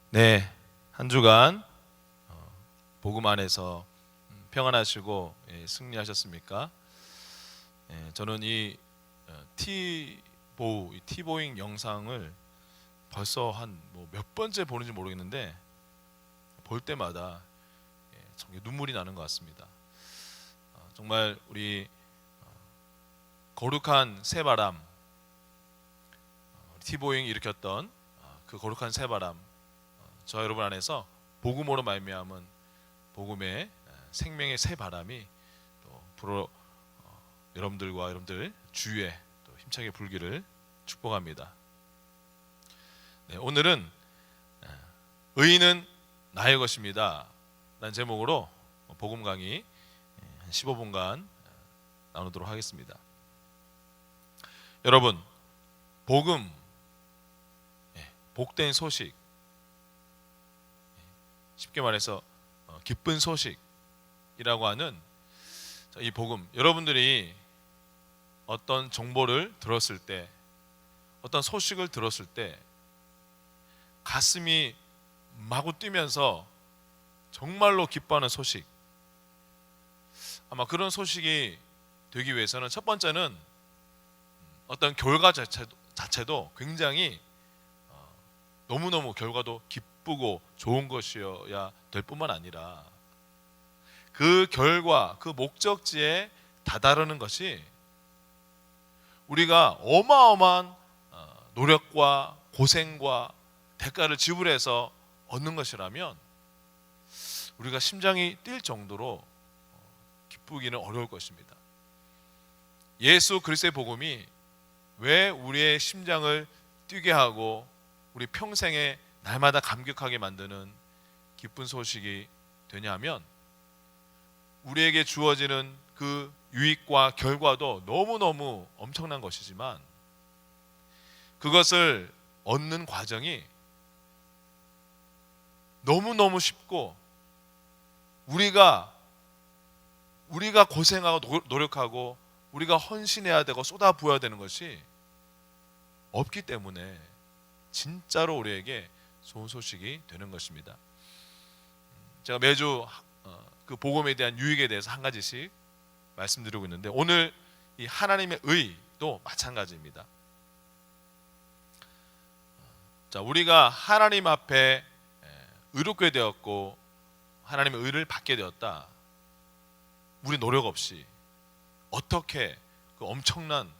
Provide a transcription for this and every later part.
네, 한 주간 복음 안에서 평안하시고 승리하셨습니까? 저는 이 티보잉 영상을 벌써 한 몇 번째 보는지 모르겠는데 볼 때마다 정말 눈물이 나는 것 같습니다. 정말 우리 거룩한 새바람, 티보잉이 일으켰던 그 거룩한 새바람, 저 여러분 안에서 복음으로 말미암은 복음의 생명의 새 바람이 또 불어 여러분들 주위에 또 힘차게 불기를 축복합니다. 네, 오늘은 의인은 나의 것입니다 라는 제목으로 복음 강의 한 15분간 나누도록 하겠습니다. 여러분, 복음, 복된 소식, 쉽게 말해서 기쁜 소식이라고 하는 이 복음, 여러분들이 어떤 정보를 들었을 때, 어떤 소식을 들었을 때 가슴이 마구 뛰면서 정말로 기뻐하는 소식, 아마 그런 소식이 되기 위해서는 첫 번째는 어떤 결과 자체도 굉장히 너무너무 결과도 기쁘고 좋은 것이어야 될 뿐만 아니라 그 결과, 그 목적지에 다다르는 것이 우리가 어마어마한 노력과 고생과 대가를 지불해서 얻는 것이라면 우리가 심장이 뛸 정도로 기쁘기는 어려울 것입니다. 예수 그리스도의 복음이 왜 우리의 심장을 뛰게 하고 우리 평생에 날마다 감격하게 만드는 기쁜 소식이 되냐면 우리에게 주어지는 그 유익과 결과도 너무너무 엄청난 것이지만 그것을 얻는 과정이 너무너무 쉽고 우리가 고생하고 노력하고 우리가 헌신해야 되고 쏟아부어야 되는 것이 없기 때문에 진짜로 우리에게 좋은 소식이 되는 것입니다. 제가 매주 그 복음에 대한 유익에 대해서 한 가지씩 말씀드리고 있는데 오늘 이 하나님의 의도 마찬가지입니다. 자, 우리가 하나님 앞에 의롭게 되었고 하나님의 의를 받게 되었다. 우리 노력 없이 어떻게 그 엄청난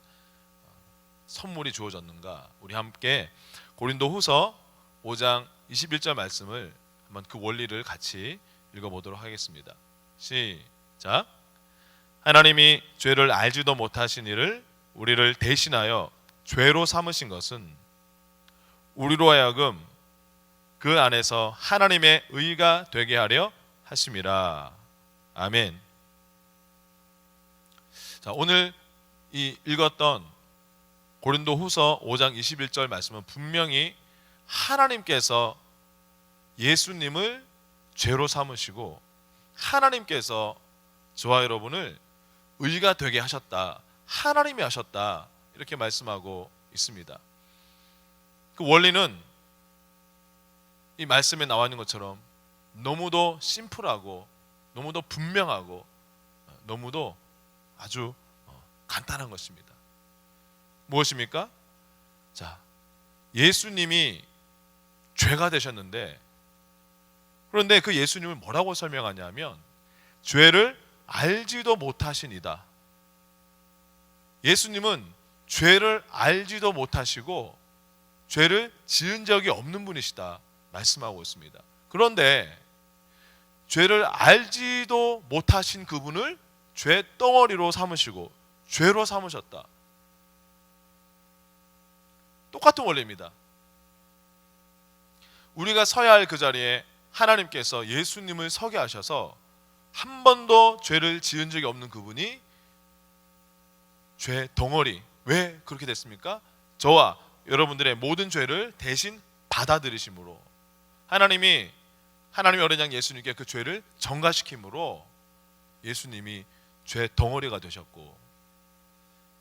선물이 주어졌는가? 우리 함께 고린도후서 5장 21절 말씀을 한번 그 원리를 같이 읽어보도록 하겠습니다. 시작. 하나님이 죄를 알지도 못하신 이를 우리를 대신하여 죄로 삼으신 것은 우리로 하여금 그 안에서 하나님의 의가 되게 하려 하심이라. 아멘. 자, 오늘 이 읽었던 고린도후서 5장 21절 말씀은 분명히 하나님께서 예수님을 죄로 삼으시고 하나님께서 저와 여러분을 의가 되게 하셨다, 하나님이 하셨다, 이렇게 말씀하고 있습니다. 그 원리는 이 말씀에 나와 있는 것처럼 너무도 심플하고 너무도 분명하고 너무도 아주 간단한 것입니다. 무엇입니까? 자, 예수님이 죄가 되셨는데 그런데 그 예수님을 뭐라고 설명하냐면 죄를 알지도 못하시니다. 예수님은 죄를 알지도 못하시고 죄를 지은 적이 없는 분이시다 말씀하고 있습니다. 그런데 죄를 알지도 못하신 그분을 죄 덩어리로 삼으시고 죄로 삼으셨다. 똑같은 원리입니다. 우리가 서야 할 그 자리에 하나님께서 예수님을 서게 하셔서 한 번도 죄를 지은 적이 없는 그분이 죄 덩어리, 왜 그렇게 됐습니까? 저와 여러분들의 모든 죄를 대신 받아들이심으로 하나님의 어린 양 예수님께 그 죄를 전가시킴으로 예수님이 죄 덩어리가 되셨고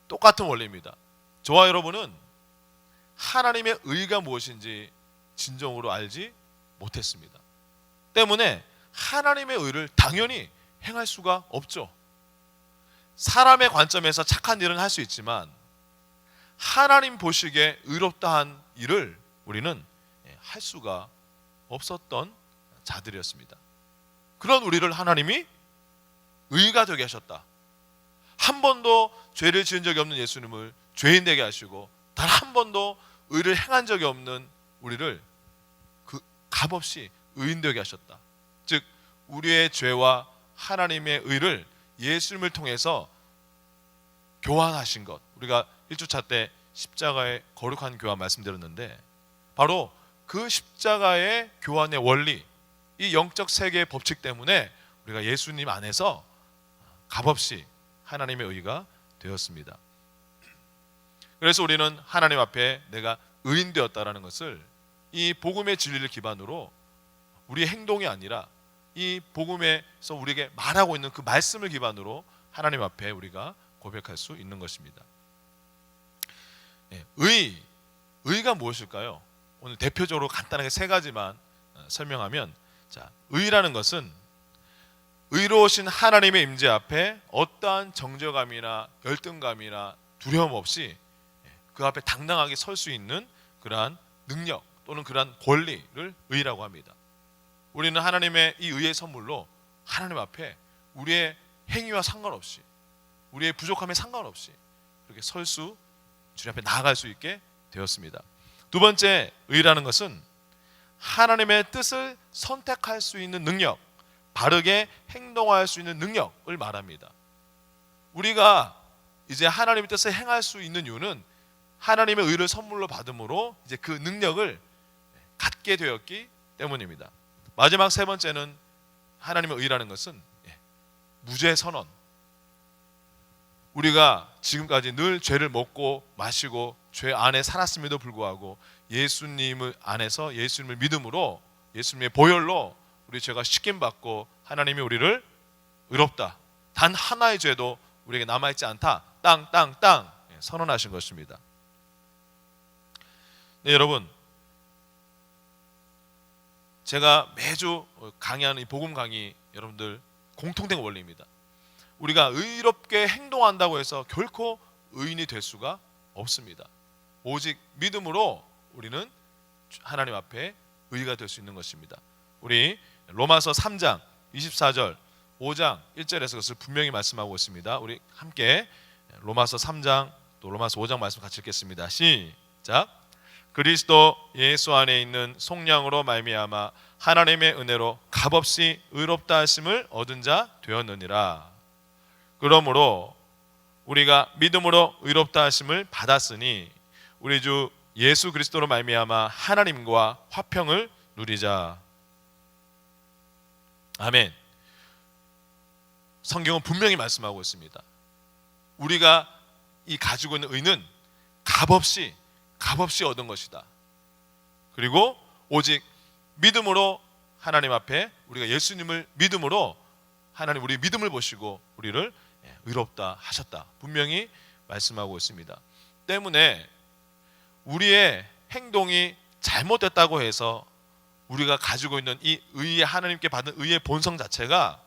똑같은 원리입니다. 저와 여러분은 하나님의 의가 무엇인지 진정으로 알지 못했습니다. 때문에 하나님의 의를 당연히 행할 수가 없죠. 사람의 관점에서 착한 일은 할 수 있지만 하나님 보시기에 의롭다 한 일을 우리는 할 수가 없었던 자들이었습니다. 그런 우리를 하나님이 의가 되게 하셨다. 한 번도 죄를 지은 적이 없는 예수님을 죄인 되게 하시고 단 한 번도 의를 행한 적이 없는 우리를 그 값없이 의인 되게 하셨다. 즉 우리의 죄와 하나님의 의를 예수님을 통해서 교환하신 것. 우리가 1주차 때 십자가의 거룩한 교환 말씀드렸는데 바로 그 십자가의 교환의 원리, 이 영적 세계의 법칙 때문에 우리가 예수님 안에서 값없이 하나님의 의가 되었습니다. 그래서 우리는 하나님 앞에 내가 의인 되었다라는 것을 이 복음의 진리를 기반으로 우리의 행동이 아니라 이 복음에서 우리에게 말하고 있는 그 말씀을 기반으로 하나님 앞에 우리가 고백할 수 있는 것입니다. 의가 무엇일까요? 오늘 대표적으로 간단하게 세 가지만 설명하면, 자, 의라는 것은 의로우신 하나님의 임재 앞에 어떠한 정죄감이나 열등감이나 두려움 없이 그 앞에 당당하게 설 수 있는 그러한 능력 또는 그러한 권리를 의라고 합니다. 우리는 하나님의 이 의의 선물로 하나님 앞에 우리의 행위와 상관없이 우리의 부족함에 상관없이 그렇게 설 수, 주님 앞에 나아갈 수 있게 되었습니다. 두 번째, 의라는 것은 하나님의 뜻을 선택할 수 있는 능력, 바르게 행동할 수 있는 능력을 말합니다. 우리가 이제 하나님의 뜻을 행할 수 있는 이유는 하나님의 의를 선물로 받음으로 이제 그 능력을 갖게 되었기 때문입니다. 마지막 세 번째는 하나님의 의라는 것은 무죄 선언. 우리가 지금까지 늘 죄를 먹고 마시고 죄 안에 살았음에도 불구하고 예수님을 안에서 예수님을 믿음으로 예수님의 보혈로 우리 죄가 씻김 받고 하나님이 우리를 의롭다, 단 하나의 죄도 우리에게 남아있지 않다, 땅 선언하신 것입니다. 네, 여러분, 제가 매주 강의하는 이 복음 강의 여러분들 공통된 원리입니다. 우리가 의롭게 행동한다고 해서 결코 의인이 될 수가 없습니다. 오직 믿음으로 우리는 하나님 앞에 의가 될 수 있는 것입니다. 우리 로마서 3장 24절 5장 1절에서 그것을 분명히 말씀하고 있습니다. 우리 함께 로마서 3장 또 로마서 5장 말씀 같이 읽겠습니다. 시작. 그리스도 예수 안에 있는 속량으로 말미암아 하나님의 은혜로 값없이 의롭다 하심을 얻은 자 되었느니라. 그러므로 우리가 믿음으로 의롭다 하심을 받았으니 우리 주 예수 그리스도로 말미암아 하나님과 화평을 누리자. 아멘. 성경은 분명히 말씀하고 있습니다. 우리가 이 가지고 있는 의는 값없이 얻은 것이다. 그리고 오직 믿음으로 하나님 앞에 우리가 예수님을 믿음으로 하나님 우리 믿음을 보시고 우리를 의롭다 하셨다. 분명히 말씀하고 있습니다. 때문에 우리의 행동이 잘못됐다고 해서 우리가 가지고 있는 이 의의 하나님께 받은 의의 본성 자체가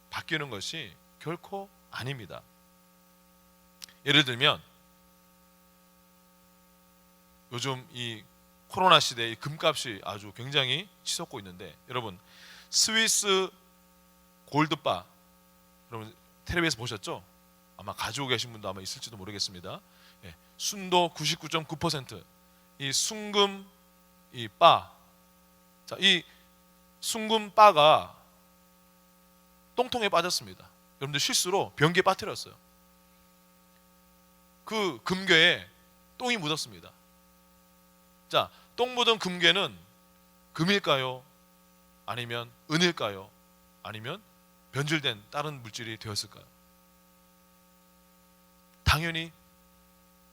바뀌는 것이 결코 아닙니다. 예를 들면 요즘 이 코로나 시대에 금값이 아주 굉장히 치솟고 있는데, 여러분 스위스 골드바 여러분 텔레비에서 보셨죠? 아마 가지고 계신 분도 아마 있을지도 모르겠습니다. 순도 99.9%, 이 순금 이 바, 자, 이 순금 바가 똥통에 빠졌습니다. 여러분들 실수로 변기에 빠뜨렸어요. 그 금괴에 똥이 묻었습니다. 자, 똥 묻은 금괴는 금일까요? 아니면 은일까요? 아니면 변질된 다른 물질이 되었을까요? 당연히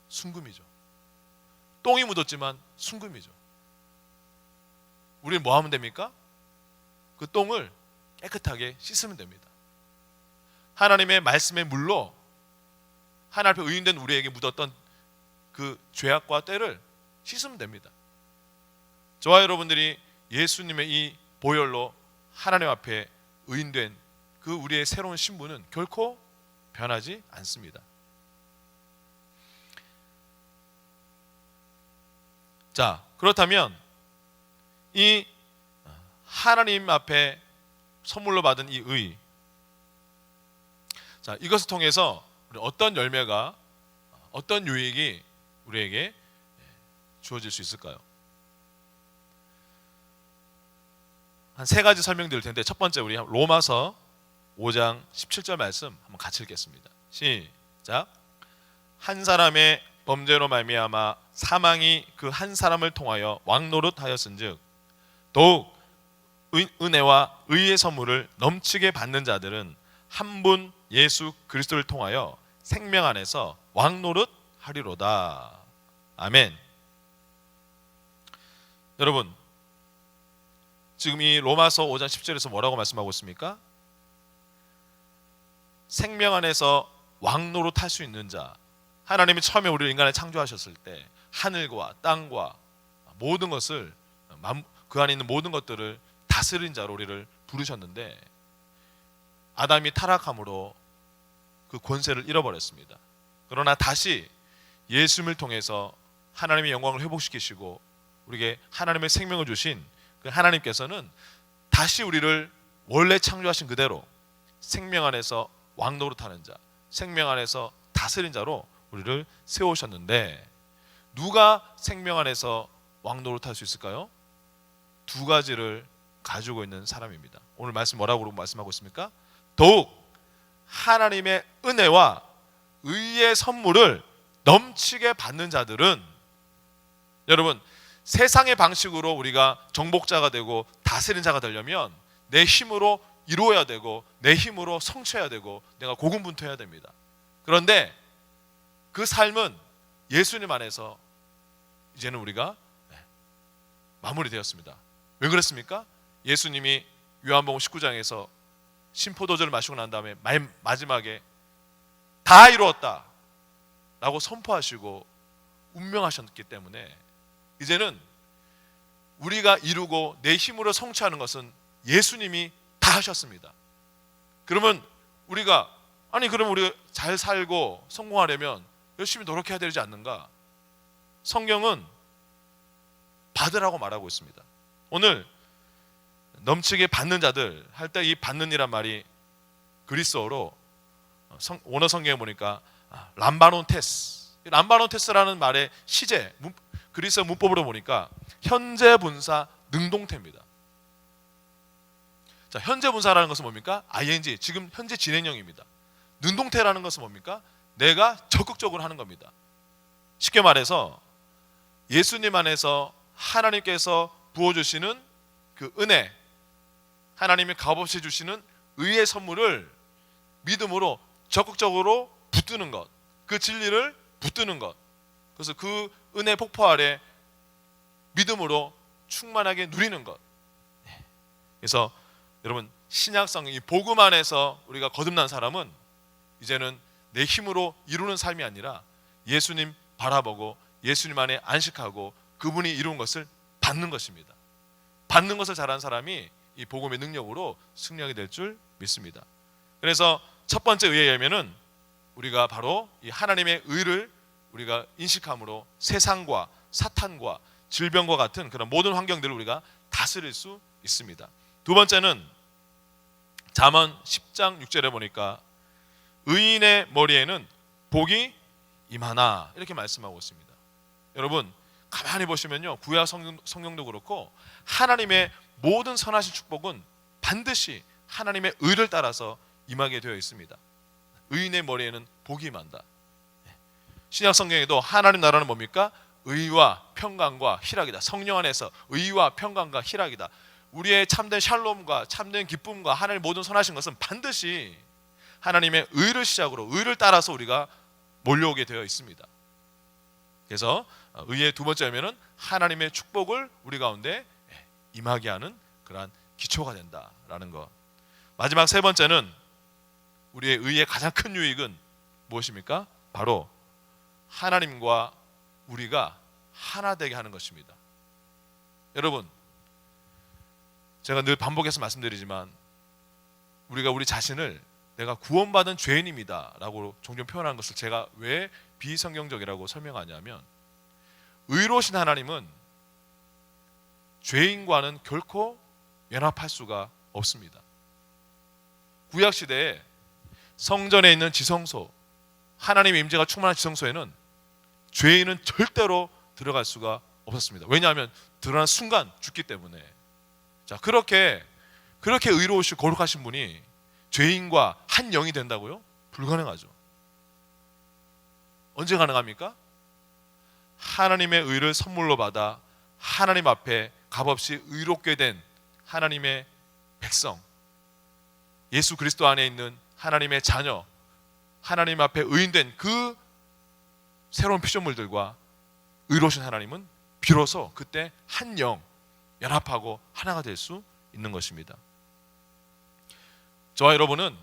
순금이죠. 똥이 묻었지만 순금이죠. 우리는 뭐 하면 됩니까? 그 똥을 깨끗하게 씻으면 됩니다. 하나님의 말씀의 물로 하나님 앞에 의인된 우리에게 묻었던 그 죄악과 때를 씻으면 됩니다. 저와 여러분들이 예수님의 이 보혈로 하나님 앞에 의인된 그 우리의 새로운 신분은 결코 변하지 않습니다. 자, 그렇다면 이 하나님 앞에 선물로 받은 이 의, 자, 이것을 통해서 우리 어떤 열매가, 어떤 유익이 우리에게 주어질 수 있을까요? 한 세 가지 설명드릴 텐데, 첫 번째 우리 로마서 5장 17절 말씀 한번 같이 읽겠습니다. 시작. 한 사람의 범죄로 말미암아 사망이 그 한 사람을 통하여 왕노릇하였은즉 더욱 은혜와 의의 선물을 넘치게 받는 자들은 한 분 예수 그리스도를 통하여 생명 안에서 왕노릇하리로다. 아멘. 여러분, 지금 이 로마서 5장 10절에서 뭐라고 말씀하고 있습니까? 생명 안에서 왕노릇할 수 있는 자, 하나님이 처음에 우리를 인간을 창조하셨을 때 하늘과 땅과 모든 것을, 그 안에 있는 모든 것들을 다스린 자로 우리를 부르셨는데, 아담이 타락함으로 그 권세를 잃어버렸습니다. 그러나 다시 예수님을 통해서 하나님의 영광을 회복시키시고 우리에게 하나님의 생명을 주신 그 하나님께서는 다시 우리를 원래 창조하신 그대로 생명 안에서 왕노릇하는 자, 생명 안에서 다스린 자로 우리를 세우셨는데, 누가 생명 안에서 왕노릇할 수 있을까요? 두 가지를 가지고 있는 사람입니다. 오늘 말씀 뭐라고 말씀하고 있습니까? 더욱 하나님의 은혜와 의의 선물을 넘치게 받는 자들은, 여러분, 세상의 방식으로 우리가 정복자가 되고 다스린 자가 되려면 내 힘으로 이루어야 되고 내 힘으로 성취해야 되고 내가 고군분투해야 됩니다. 그런데 그 삶은 예수님 안에서 이제는 우리가 마무리되었습니다. 왜 그랬습니까? 예수님이 요한복음 19장에서 신포도주를 마시고 난 다음에 마지막에 다 이루었다 라고 선포하시고 운명하셨기 때문에 이제는 우리가 이루고 내 힘으로 성취하는 것은 예수님이 다 하셨습니다. 그러면 우리가, 그럼 우리가 잘 살고 성공하려면 열심히 노력해야 되지 않는가? 성경은 받으라고 말하고 있습니다. 오늘 넘치게 받는 자들 할 때 이 받는이란 말이 그리스어로 원어 성경에 보니까 람바논테스, 람바논테스라는 말의 시제, 그리스어 문법으로 보니까 현재 분사 능동태입니다. 자, 현재 분사라는 것은 뭡니까? ing, 지금 현재 진행형입니다. 능동태라는 것은 뭡니까? 내가 적극적으로 하는 겁니다. 쉽게 말해서 예수님 안에서 하나님께서 부어주시는 그 은혜, 하나님이 값없이 주시는 의의 선물을 믿음으로 적극적으로 붙드는 것, 그 진리를 붙드는 것, 그래서 그 은혜 폭포 아래 믿음으로 충만하게 누리는 것. 그래서 여러분, 신약성경 이 복음 안에서 우리가 거듭난 사람은 이제는 내 힘으로 이루는 삶이 아니라 예수님 바라보고 예수님 안에 안식하고 그분이 이룬 것을 받는 것입니다. 받는 것을 잘하는 사람이 이 복음의 능력으로 승리하게 될 줄 믿습니다. 그래서 첫 번째 의의 열매는 우리가 바로 이 하나님의 의를 우리가 인식함으로 세상과 사탄과 질병과 같은 그런 모든 환경들을 우리가 다스릴 수 있습니다. 두 번째는 잠언 10장 6절에 보니까 의인의 머리에는 복이 임하나 이렇게 말씀하고 있습니다. 여러분, 가만히 보시면요, 구약 성경도 그렇고 하나님의 모든 선하신 축복은 반드시 하나님의 의를 따라서 임하게 되어 있습니다. 의인의 머리에는 복이 임한다. 신약 성경에도 하나님 나라는 뭡니까? 의와 평강과 희락이다. 성령 안에서 의와 평강과 희락이다. 우리의 참된 샬롬과 참된 기쁨과 하나님의 모든 선하신 것은 반드시 하나님의 의를 시작으로 의를 따라서 우리가 몰려오게 되어 있습니다. 그래서 의의 두 번째 열매는 하나님의 축복을 우리 가운데 임하게 하는 그러한 기초가 된다라는 것. 마지막 세 번째는 우리의 의의 가장 큰 유익은 무엇입니까? 바로 하나님과 우리가 하나 되게 하는 것입니다. 여러분, 제가 늘 반복해서 말씀드리지만 우리가 우리 자신을 내가 구원받은 죄인입니다 라고 종종 표현하는 것을 제가 왜 비성경적이라고 설명하냐면, 의로우신 하나님은 죄인과는 결코 연합할 수가 없습니다. 구약시대에 성전에 있는 지성소, 하나님의 임재가 충만한 지성소에는 죄인은 절대로 들어갈 수가 없었습니다. 왜냐하면 들어가는 순간 죽기 때문에. 자, 그렇게 의로우시고 거룩하신 분이 죄인과 한 영이 된다고요? 불가능하죠. 언제 가능합니까? 하나님의 의를 선물로 받아 하나님 앞에 값없이 의롭게 된 하나님의 백성, 예수 그리스도 안에 있는 하나님의 자녀, 하나님 앞에 의인된 그 새로운 피조물들과 의로우신 하나님은 비로소 그때 한 영 연합하고 하나가 될 수 있는 것입니다. 저와 여러분은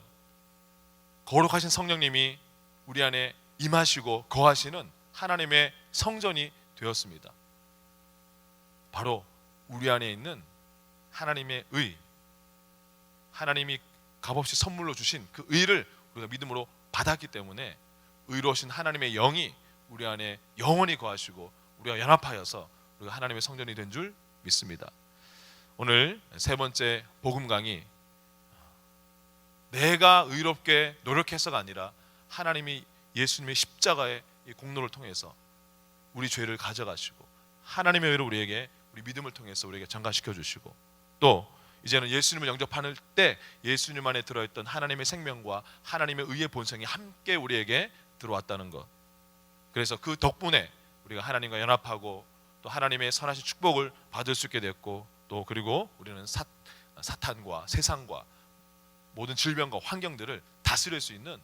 거룩하신 성령님이 우리 안에 임하시고 거하시는 하나님의 성전이 되었습니다. 바로 우리 안에 있는 하나님의 의, 하나님이 값없이 선물로 주신 그 의를 우리가 믿음으로 받았기 때문에 의로우신 하나님의 영이 우리 안에 영원히 거하시고 우리가 연합하여서 우리가 하나님의 성전이 된 줄 믿습니다. 오늘 세 번째 복음 강의, 내가 의롭게 노력해서가 아니라 하나님이 예수님의 십자가의 이 공로를 통해서 우리 죄를 가져가시고 하나님의 의를 우리에게, 우리 믿음을 통해서 우리에게 전가시켜 주시고, 또 이제는 예수님을 영접할 때 예수님 안에 들어있던 하나님의 생명과 하나님의 의의 본성이 함께 우리에게 들어왔다는 것. 그래서 그 덕분에 우리가 하나님과 연합하고 또 하나님의 선하신 축복을 받을 수 있게 됐고, 또 그리고 우리는 사탄과 세상과 모든 질병과 환경들을 다스릴 수 있는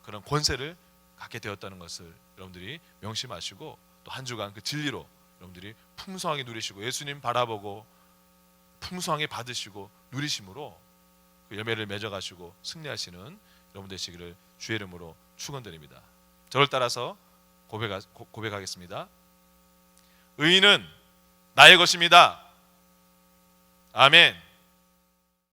그런 권세를 갖게 되었다는 것을 여러분들이 명심하시고, 또 한 주간 그 진리로 여러분들이 풍성하게 누리시고 예수님 바라보고 풍성하게 받으시고 누리심으로 그 열매를 맺어가시고 승리하시는 여러분 되시기를 주의 이름으로 축원드립니다. 저를 따라서 고백하겠습니다. 의인은 나의 것입니다. 아멘.